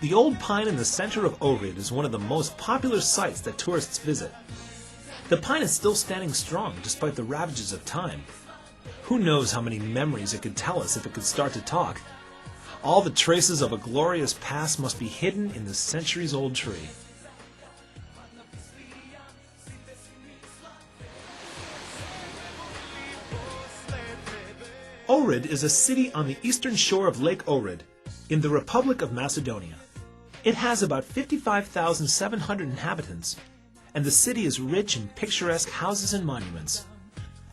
The old pine in the center of Ohrid is one of the most popular sites that tourists visit. The pine is still standing strong despite the ravages of time. Who knows how many memories it could tell us if it could start to talk? All the traces of a glorious past must be hidden in the centuries-old tree. Ohrid is a city on the eastern shore of Lake Ohrid, in the Republic of Macedonia. It has about 55,700 inhabitants, and the city is rich in picturesque houses and monuments,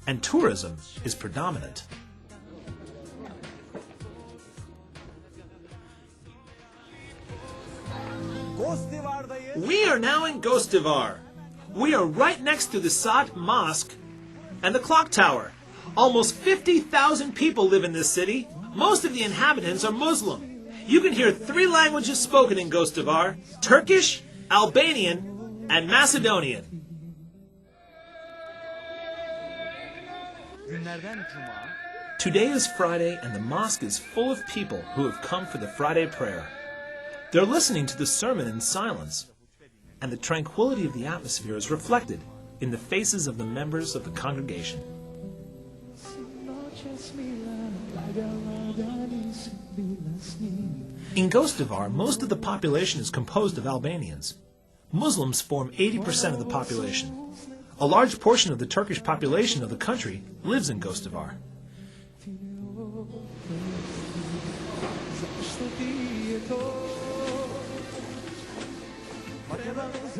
and tourism is predominant. We are now in Gostivar. We are right next to the Sad Mosque and the clock tower. Almost 50,000 people live in this city. Most of the inhabitants are Muslim. You can hear 3 languages spoken in Gostivar: Turkish, Albanian, and Macedonian. Today is Friday, and the mosque is full of people who have come for the Friday prayer. They're listening to the sermon in silence, and the tranquility of the atmosphere is reflected in the faces of the members of the congregation. In Gostivar, most of the population is composed of Albanians. Muslims form 80% of the population. A large portion of the Turkish population of the country lives in Gostivar.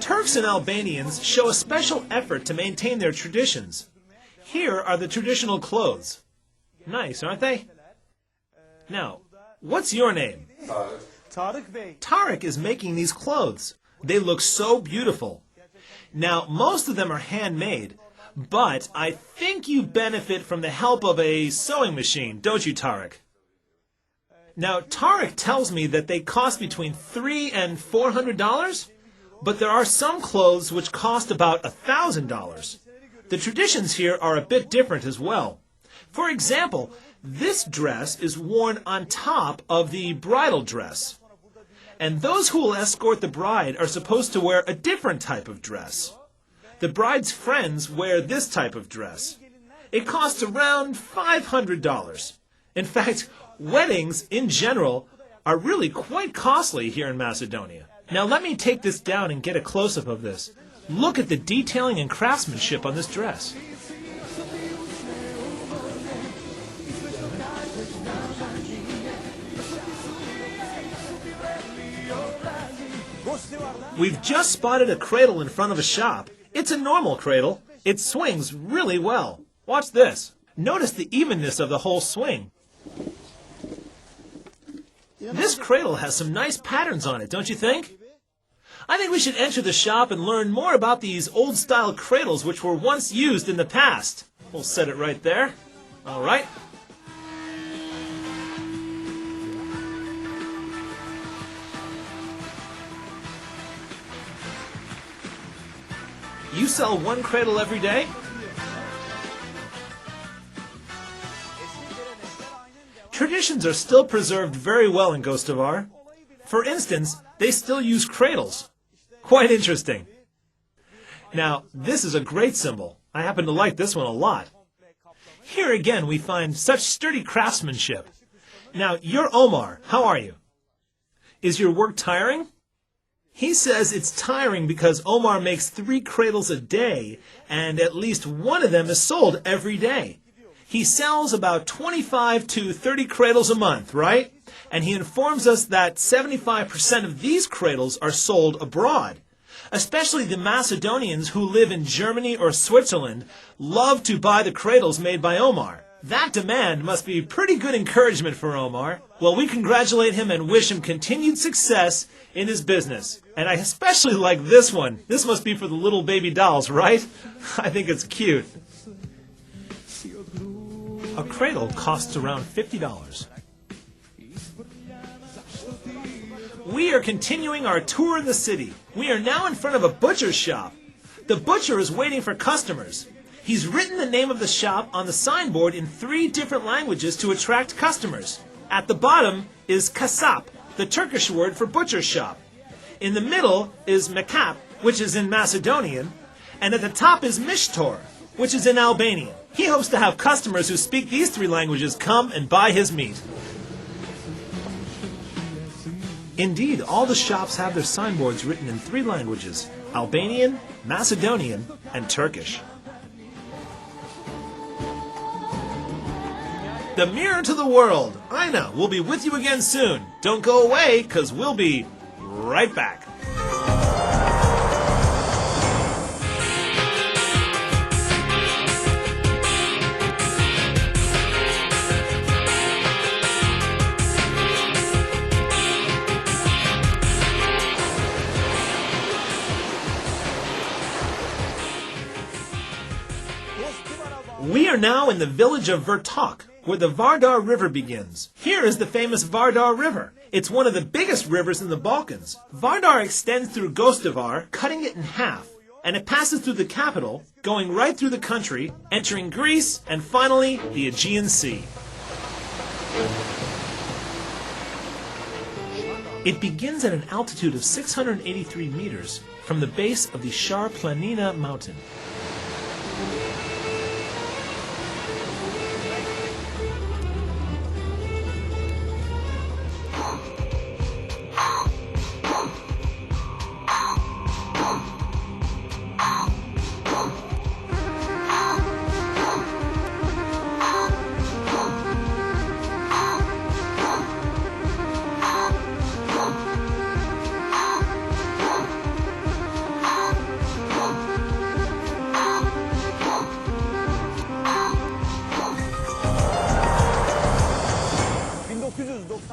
Turks and Albanians show a special effort to maintain their traditions. Here are the traditional clothes. Nice, aren't they? Now, what's your name? Tarık is making these clothes. They look so beautiful. Now, most of them are handmade, but I think you benefit from the help of a sewing machine, don't you, Tarık? Now, Tarık tells me that they cost between $300 and $400, but there are some clothes which cost about $1,000. The traditions here are a bit different as well. For example, this dress is worn on top of the bridal dress. And those who will escort the bride are supposed to wear a different type of dress. The bride's friends wear this type of dress. It costs around $500. In fact, weddings in general are really quite costly here in Macedonia. Now let me take this down and get a close-up of this. Look at the detailing and craftsmanship on this dress. We've just spotted a cradle in front of a shop. It's a normal cradle. It swings really well. Watch this. Notice the evenness of the whole swing. This cradle has some nice patterns on it, don't you think? I think we should enter the shop and learn more about these old-style cradles which were once used in the past. We'll set it right there. All right. You sell one cradle every day? Traditions are still preserved very well in Gostivar. For instance, they still use cradles. Quite interesting. Now, this is a great symbol. I happen to like this one a lot. Here again we find such sturdy craftsmanship. Now, you're Omar. How are you? Is your work tiring? He says it's tiring because Omar makes 3 cradles a day, and at least one of them is sold every day. He sells about 25 to 30 cradles a month, right? And he informs us that 75% of these cradles are sold abroad. Especially the Macedonians who live in Germany or Switzerland love to buy the cradles made by Omar. That demand must be pretty good encouragement for Omar. Well, we congratulate him and wish him continued success in his business. And I especially like this one. This must be for the little baby dolls, right? I think it's cute. A cradle costs around $50. We are continuing our tour in the city. We are now in front of a butcher's shop. The butcher is waiting for customers. He's written the name of the shop on the signboard in 3 different languages to attract customers. At the bottom is kasap, the Turkish word for butcher shop. In the middle is Mekap, which is in Macedonian, and at the top is Mishtor, which is in Albanian. He hopes to have customers who speak these three languages come and buy his meat. Indeed, all the shops have their signboards written in three languages: Albanian, Macedonian, and Turkish. The mirror to the world. Ina will be with you again soon. Don't go away, because we'll be right back. We are now in the village of Vrtok, where the Vardar River begins. Here is the famous Vardar River. It's one of the biggest rivers in the Balkans. Vardar extends through Gostivar, cutting it in half, and it passes through the capital, going right through the country, entering Greece, and finally the Aegean Sea. It begins at an altitude of 683 meters from the base of the Shar Planina mountain.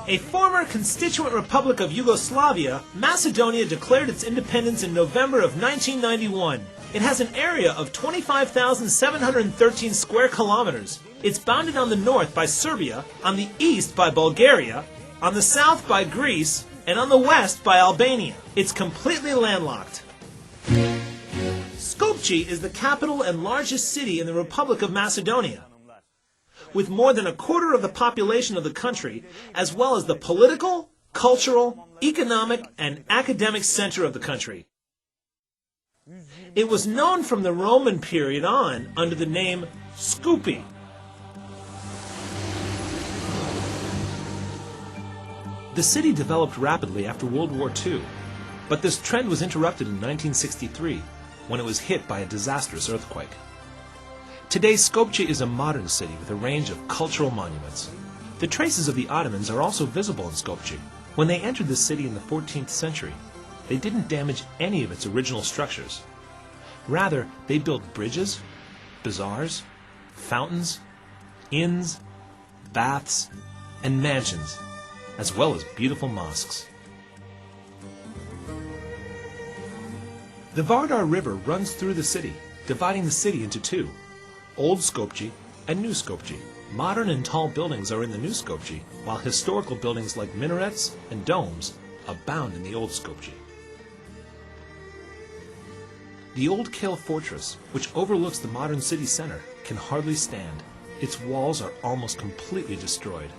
A former constituent republic of Yugoslavia, Macedonia declared its independence in November of 1991. It has an area of 25,713 square kilometers. It's bounded on the north by Serbia, on the east by Bulgaria, on the south by Greece, and on the west by Albania. It's completely landlocked. Skopje is the capital and largest city in the Republic of Macedonia, with more than a quarter of the population of the country, as well as the political, cultural, economic, and academic center of the country. It was known from the Roman period on under the name Skupi. The city developed rapidly after World War II, but this trend was interrupted in 1963 when it was hit by a disastrous earthquake. Today, Skopje is a modern city with a range of cultural monuments. The traces of the Ottomans are also visible in Skopje. When they entered the city in the 14th century, they didn't damage any of its original structures. Rather, they built bridges, bazaars, fountains, inns, baths, and mansions, as well as beautiful mosques. The Vardar River runs through the city, dividing the city into two: Old Skopje and New Skopje. Modern and tall buildings are in the New Skopje, while historical buildings like minarets and domes abound in the Old Skopje. The Old Kale Fortress, which overlooks the modern city center, can hardly stand. Its walls are almost completely destroyed.